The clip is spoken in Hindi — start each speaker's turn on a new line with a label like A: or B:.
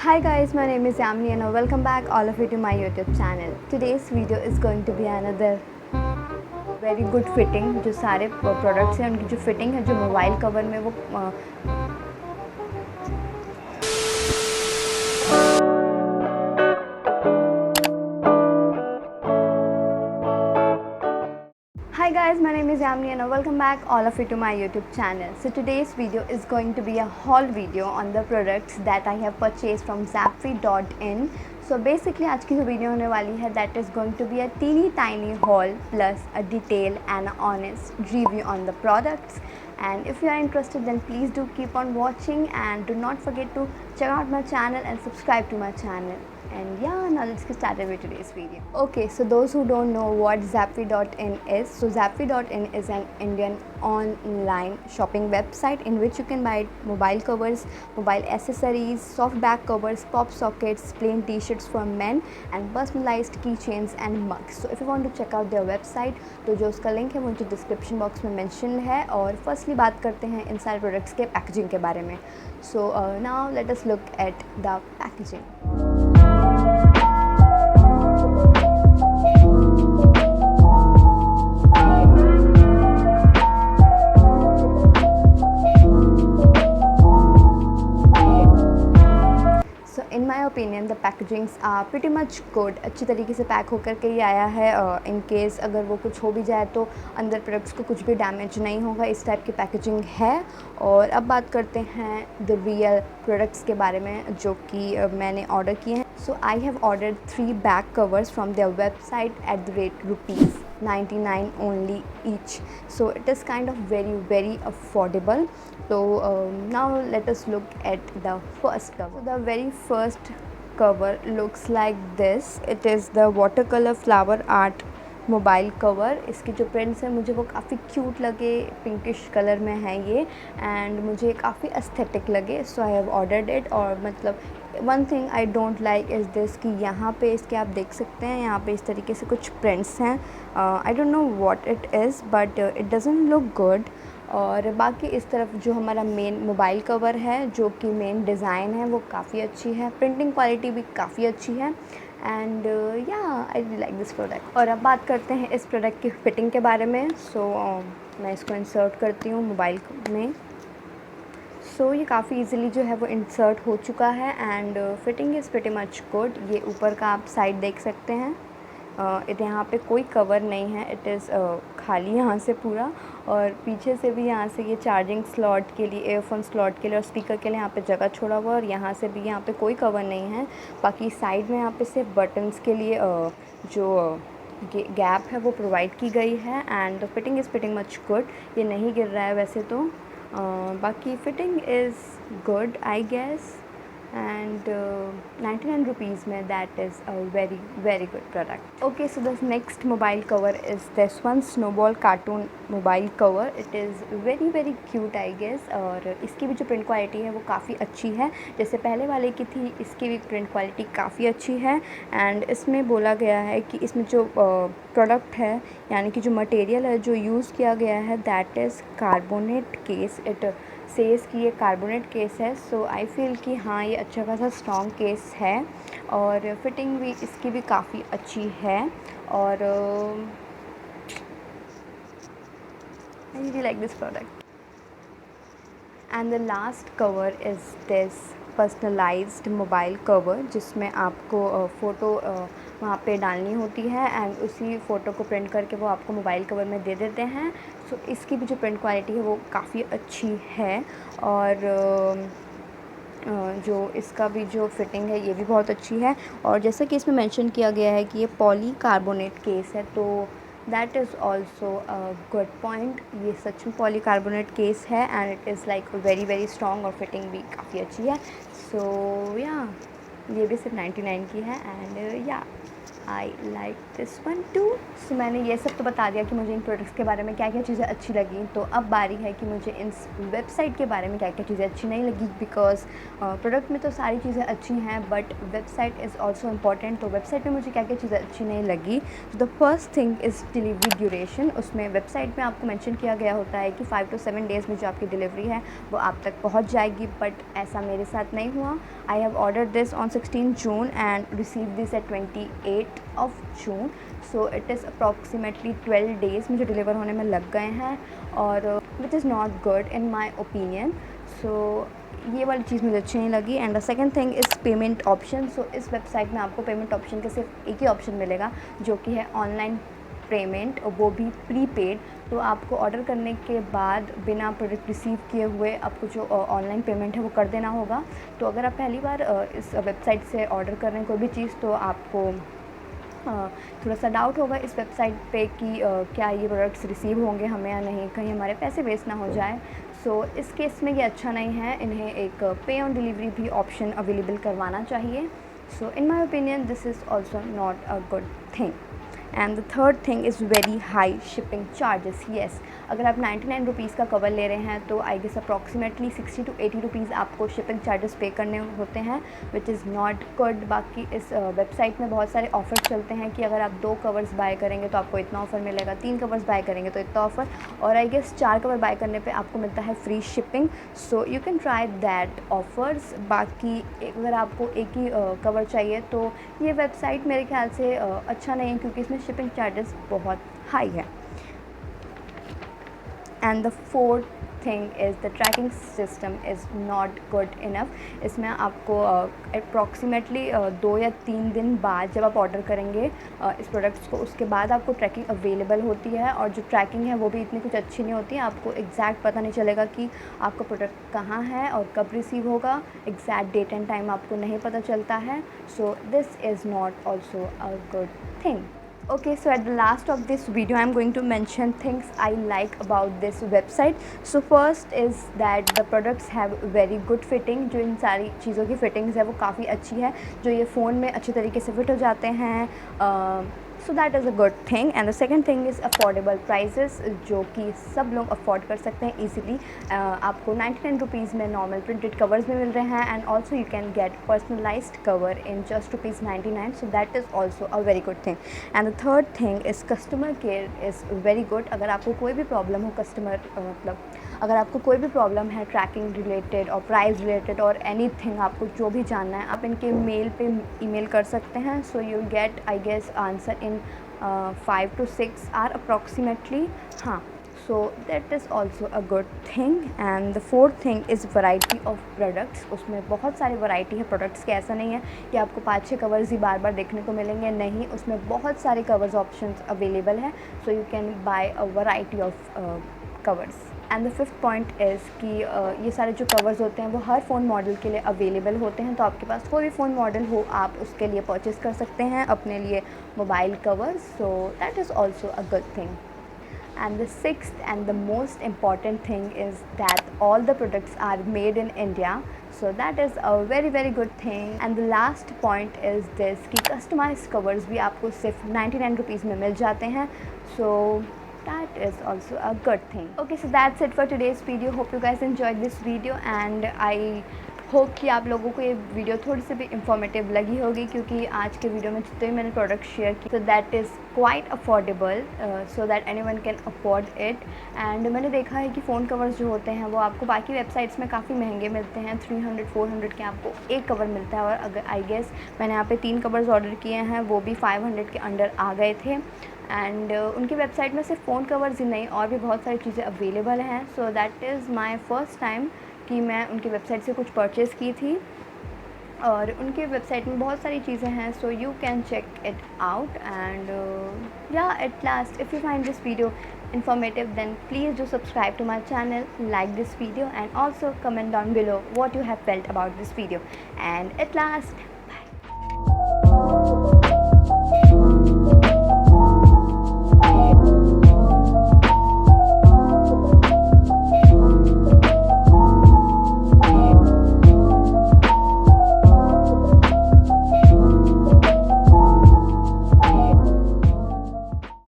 A: Hi guys, my name is Yamini and welcome back all of you to my YouTube channel. Today's video is going to be another very good fitting. जो सारे प्रोडक्ट्स हैं उनकी जो फिटिंग है, जो मोबाइल कवर में वो Hi guys, my name is Yamini and welcome back all of you to my YouTube channel. So today's video is going to be a haul video on the products that I have purchased from Zapfi.in. So basically आज की जो वीडियो होने वाली है that is going to be a teeny tiny haul plus a detailed and honest review on the products. And if you are interested then please do keep on watching and do not forget to check out my channel and subscribe to my channel. And yeah, now let's get started with today's video. Okay, so those who don't know what Zapfi.in is, so Zapfi.in is an Indian online shopping website in which you can buy mobile covers, mobile accessories, soft back covers, pop sockets, plain t-shirts for men and personalized keychains and mugs. So if you want to check out their website, तो जो उसका लिंक है वो मुझे डिस्क्रिप्शन बॉक्स में मेंशन है. और फर्स्टली बात करते हैं इन सारे प्रोडक्ट्स के पैकेजिंग के बारे में. So now let us look at the packaging. In my opinion the packagings are pretty much good. अच्छी तरीके से पैक होकर के ही आया है. इन केस अगर वो कुछ हो भी जाए तो अंदर प्रोडक्ट्स को कुछ भी डैमेज नहीं होगा, इस टाइप की पैकेजिंग है. और अब बात करते हैं द रियल प्रोडक्ट्स के बारे में जो कि मैंने ऑर्डर किए हैं. So I have ordered 3 back covers from their website at the rate ₹99 only each. So it is kind of very affordable. So now let us look at the first cover. So the very first cover looks like this. It is the watercolor flower art mobile cover. इसके जो प्रिंट्स हैं मुझे वो काफ़ी क्यूट लगे, पिंकिश कलर में है ये एंड मुझे काफ़ी एस्थेटिक लगे. सो आई हैव ऑर्डर्ड इट. और मतलब one thing I don't like is this कि यहाँ पे इसके आप देख सकते हैं यहाँ पे इस तरीके से कुछ प्रिंट्स हैं. I don't know what it is but it doesn't look good. और बाकी इस तरफ जो हमारा मेन मोबाइल कवर है जो कि मेन डिज़ाइन है वो काफ़ी अच्छी है, प्रिंटिंग क्वालिटी भी काफ़ी अच्छी है एंड या I really like this product. और अब बात करते हैं इस प्रोडक्ट की फ़िटिंग के बारे में. सो मैं इसको इंसर्ट करती हूँ मोबाइल में. सो ये काफ़ी इजीली जो है वो इंसर्ट हो चुका है and fitting is pretty much good. ये ऊपर का आप साइड देख सकते हैं. यहाँ पे कोई कवर नहीं है, इट इज़ खाली यहाँ से पूरा. और पीछे से भी यहाँ से ये चार्जिंग स्लॉट के लिए, एयरफोन स्लॉट के लिए और स्पीकर के लिए यहाँ पे जगह छोड़ा हुआ है. और यहाँ से भी यहाँ पे कोई कवर नहीं है. बाकी साइड में यहाँ पे सिर्फ बटन्स के लिए जो गैप है वो प्रोवाइड की गई है and the fitting is fitting much good. ये नहीं गिर रहा है वैसे तो. बाकी fitting is good I guess and 99 rupees में that is a very good product. Okay, so the next mobile cover is this one, snowball cartoon mobile cover. It is very cute I guess. और इसकी भी जो प्रिंट क्वालिटी है वो काफ़ी अच्छी है, जैसे पहले वाले की थी इसकी भी प्रिंट क्वालिटी काफ़ी अच्छी है. एंड इसमें बोला गया है कि इसमें जो प्रोडक्ट है यानी कि जो मटेरियल है जो यूज़ किया गया है that is carbonate case. It says कि ये कार्बोनेट केस है. सो आई फील कि हाँ ये अच्छा खासा स्ट्रॉन्ग केस है और फिटिंग भी इसकी भी काफ़ी अच्छी है. और I really like this product. And the last cover is this personalised mobile cover जिसमें आपको फ़ोटो वहाँ पे डालनी होती है एंड उसी फ़ोटो को प्रिंट करके वो आपको मोबाइल कवर में दे देते हैं. सो इसकी भी जो प्रिंट क्वालिटी है वो काफ़ी अच्छी है. और जो इसका भी जो फिटिंग है ये भी बहुत अच्छी है. और जैसा कि इसमें मेंशन किया गया है कि ये पॉली कार्बोनेट केस है तो that is also a good point. ये सच में पॉली कार्बोनेट केस है and it is like very strong और फिटिंग भी काफ़ी अच्छी है. सो या ये भी सिर्फ 99 की है एंड या I like this one too. So मैंने ये सब तो बता दिया कि मुझे इन प्रोडक्ट्स के बारे में क्या क्या चीज़ें अच्छी लगी। तो अब बारी है कि मुझे इस वेबसाइट के बारे में क्या क्या चीज़ें अच्छी नहीं लगी, बिकॉज प्रोडक्ट में तो सारी चीज़ें अच्छी हैं but website is also important. तो वेबसाइट में मुझे क्या क्या चीज़ें अच्छी नहीं लगी। तो the first thing is delivery duration. उसमें वेबसाइट में आपको मेंशन किया गया होता है कि 5 to 7 डेज़ में जो आपकी डिलीवरी है वो आप तक पहुंच जाएगी, बट ऐसा मेरे साथ नहीं हुआ। I have order this on 16 June and receive this eight 28 of June, so it is approximately 12 days मुझे डिलीवर होने में लग गए हैं, और which is not good in my opinion. So ये वाली चीज़ मुझे अच्छी नहीं लगी। And the second thing is payment option. So इस वेबसाइट में आपको पेमेंट ऑप्शन का सिर्फ एक ही ऑप्शन मिलेगा, जो कि है ऑनलाइन पेमेंट, और वो भी प्रीपेड। तो आपको ऑर्डर करने के बाद बिना प्रोडक्ट रिसीव किए हुए आपको जो ऑनलाइन पेमेंट है वो कर देना होगा। तो अगर आप पहली बार इस वेबसाइट से ऑर्डर कर रहे हैं कोई भी चीज़, तो आपको थोड़ा सा डाउट होगा इस वेबसाइट पे कि क्या ये प्रोडक्ट्स रिसीव होंगे हमें या नहीं, कहीं हमारे पैसे वेस्ट ना हो जाए। सो इस केस में ये अच्छा नहीं है, इन्हें एक पे ऑन डिलीवरी भी ऑप्शन अवेलेबल करवाना चाहिए। So in my opinion this is also not a good thing. And the third thing is very high shipping charges. Yes, अगर आप 99 रुपीज़ का कवर ले रहे हैं तो I guess approximately 60 to 80 rupees आपको शिपिंग चार्जेस पे करने होते हैं, विच इज़ नॉट गुड। बाकी इस वेबसाइट में बहुत सारे ऑफ़र्स चलते हैं कि अगर आप 2 कवर्स बाय करेंगे तो आपको इतना ऑफ़र मिलेगा, 3 कवर्स बाय करेंगे तो इतना ऑफ़र, और आई गेस 4 कवर बाय करने पे आपको मिलता है free shipping. So you can try that offers. बाकी अगर आपको एक ही कवर चाहिए तो ये वेबसाइट मेरे ख्याल से अच्छा नहीं है, क्योंकि इसमें शिपिंग चार्जेस बहुत हाई है। And the fourth thing is the tracking system is not good enough. इसमें आपको अप्रॉक्सीमेटली 2 या 3 दिन बाद जब आप ऑर्डर करेंगे इस प्रोडक्ट्स को, उसके बाद आपको ट्रैकिंग अवेलेबल होती है, और जो ट्रैकिंग है वो भी इतनी कुछ अच्छी नहीं होती है। आपको एग्जैक्ट पता नहीं चलेगा कि आपका प्रोडक्ट कहाँ है और कब रिसीव होगा, एग्जैक्ट डेट एंड टाइम आपको नहीं पता चलता है। So this is not also a good thing. Okay, so at the last of this video I'm going to mention things I like about this website. So first is that the products have very good fitting. जो इन सारी चीज़ों की फिटिंग्स है वो काफ़ी अच्छी है, जो ये फ़ोन में अच्छी तरीके से फिट हो जाते हैं। So that is a good thing. And the second thing is affordable prices, जो कि सब लोग अफोर्ड कर सकते हैं ईजिली। आपको 99 रुपीज़ में नॉर्मल प्रिंटेड कवर्स भी मिल रहे हैं, and also you can get personalised cover in just ₹99। So that is also a very good thing. And the third thing is customer care is very good. अगर आपको कोई भी प्रॉब्लम हो अगर आपको कोई भी प्रॉब्लम है ट्रैकिंग रिलेटेड और प्राइस रिलेटेड और एनीथिंग, आपको जो भी जानना है आप इनके मेल पे ईमेल कर सकते हैं। So you get I guess answer in 5 to 6 hour approximately. हाँ, so that is also a good thing. And the fourth thing is variety of products. उसमें बहुत सारी वैरायटी है प्रोडक्ट्स की, ऐसा नहीं है कि आपको 5-6 कवर्स ही बार बार देखने को मिलेंगे, नहीं, उसमें बहुत सारे कवर्स ऑप्शंस अवेलेबल हैं। So you can buy a variety of covers. And the fifth point is कि ये सारे जो कवर्स होते हैं वो हर फ़ोन मॉडल के लिए अवेलेबल होते हैं। तो आपके पास कोई भी फ़ोन मॉडल हो आप उसके लिए परचेज़ कर सकते हैं अपने लिए mobile covers. So that is also a good thing. And the sixth and the most important thing is that all the products are made in India. So that is a very very good thing. And the last point is this कि customized covers भी आपको सिर्फ 99 रुपीज़ में मिल जाते हैं. So that is also a good thing. Okay, so that's it for today's video. Hope you guys enjoyed this video, and I hope कि आप लोगों को ये वीडियो थोड़ी सी भी इंफॉर्मेटिव लगी होगी, क्योंकि आज के वीडियो में जितने भी मैंने प्रोडक्ट शेयर की, तो that is quite affordable, so that anyone can afford it. And मैंने देखा है कि फ़ोन कवर्स जो होते हैं वो आपको बाकी वेबसाइट्स में काफ़ी महंगे मिलते हैं, 300-400 के आपको एक कवर मिलता है, और अगर आई गेस मैंने यहाँ पे 3 कवर्स ऑर्डर किए हैं, वो भी 500 के अंडर आ गए थे। एंड उनकी वेबसाइट में सिर्फ फ़ोन कवर्स ही नहीं और भी बहुत सारी चीज़ें अवेलेबल हैं। So that is my first time कि मैं उनकी वेबसाइट से कुछ परचेज़ की थी, और उनकी वेबसाइट में बहुत सारी चीज़ें हैं। So you can check it out. And या at last, if you find this video informative, then please do subscribe to my channel, like this video, and also comment down below what you have felt about this video. And at last,